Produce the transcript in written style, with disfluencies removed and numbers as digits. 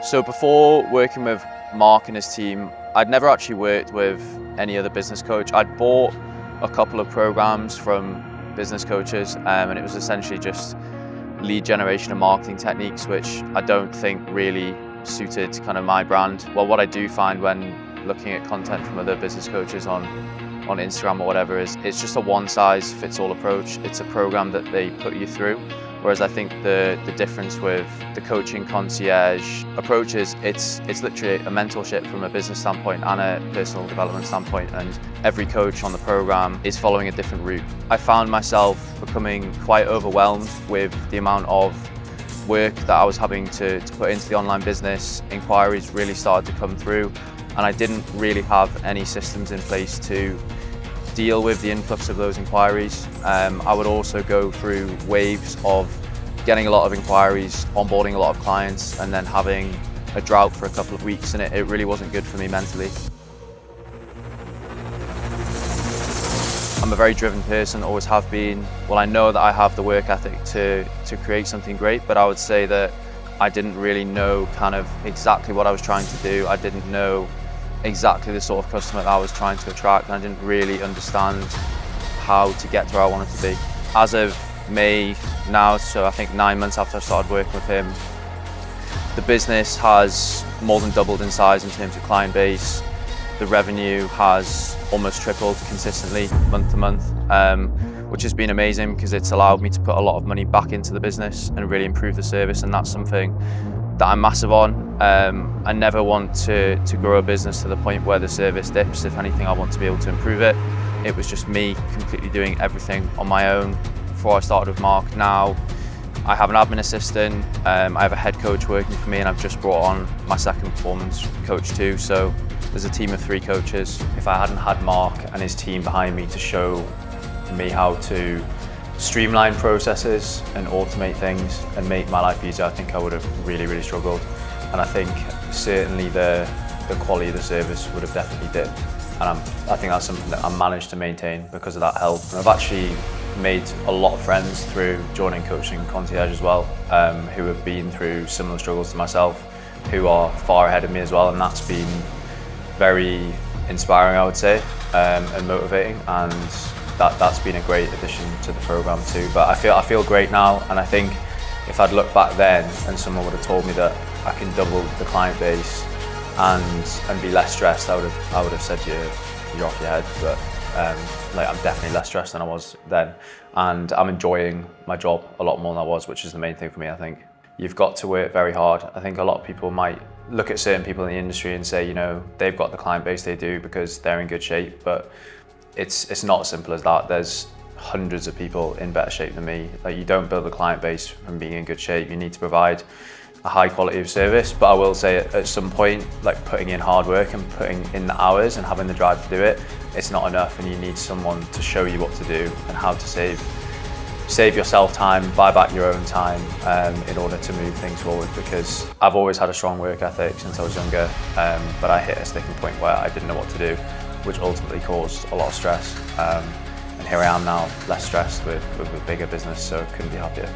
So before working with Mark and his team, I'd never actually worked with any other business coach. I'd bought a couple of programs from business coaches, and it was essentially just lead generation and marketing techniques, which I don't think really suited kind of my brand. Well, what I do find when looking at content from other business coaches on Instagram or whatever is it's just a one-size-fits-all approach. It's a program that they put you through. Whereas I think the difference with the coaching concierge approach is it's literally a mentorship from a business standpoint and a personal development standpoint, and every coach on the program is following a different route. I found myself becoming quite overwhelmed with the amount of work that I was having to put into the online business. Inquiries really started to come through, and I didn't really have any systems in place to deal with the influx of those inquiries. I would also go through waves of getting a lot of inquiries, onboarding a lot of clients, and then having a drought for a couple of weeks, and it really wasn't good for me mentally. I'm a very driven person, always have been. Well, I know that I have the work ethic to create something great, but I would say that I didn't really know kind of exactly what I was trying to do. I didn't know exactly the sort of customer that I was trying to attract, and I didn't really understand how to get to where I wanted to be. As of May now, so I think 9 months after I started working with him, the business has more than doubled in size in terms of client base. The revenue has almost tripled consistently month to month, which has been amazing because it's allowed me to put a lot of money back into the business and really improve the service, and that's something that I'm massive on. I never want to grow a business to the point where the service dips. If anything, I want to be able to improve it. It was just me completely doing everything on my own before I started with Mark. Now I have an admin assistant, I have a head coach working for me, and I've just brought on my second performance coach too. So there's a team of 3 coaches. If I hadn't had Mark and his team behind me to show me how to streamline processes and automate things and make my life easier, I think I would have really struggled. And I think certainly the quality of the service would have definitely dipped. And I think that's something that I managed to maintain because of that help. And I've actually made a lot of friends through joining Coaching Concierge as well, who have been through similar struggles to myself, who are far ahead of me as well, and that's been very inspiring, I would say, and motivating. And that's been a great addition to the program too. But I feel great now, and I think if I'd looked back then and someone would have told me that I can double the client base and be less stressed, I would have said you're off your head. But like, I'm definitely less stressed than I was then, and I'm enjoying my job a lot more than I was, which is the main thing for me. I think you've got to work very hard. I think a lot of people might look at certain people in the industry and say, you know, they've got the client base they do because they're in good shape, but it's not as simple as that. There's hundreds of people in better shape than me. Like, you don't build a client base from being in good shape. You need to provide a high quality of service. But I will say at some point, like, putting in hard work and putting in the hours and having the drive to do it, it's not enough, and you need someone to show you what to do and how to save yourself time, buy back your own time in order to move things forward. Because I've always had a strong work ethic since I was younger, but I hit a sticking point where I didn't know what to do, which ultimately caused a lot of stress. And here I am now, less stressed with a bigger business, so couldn't be happier.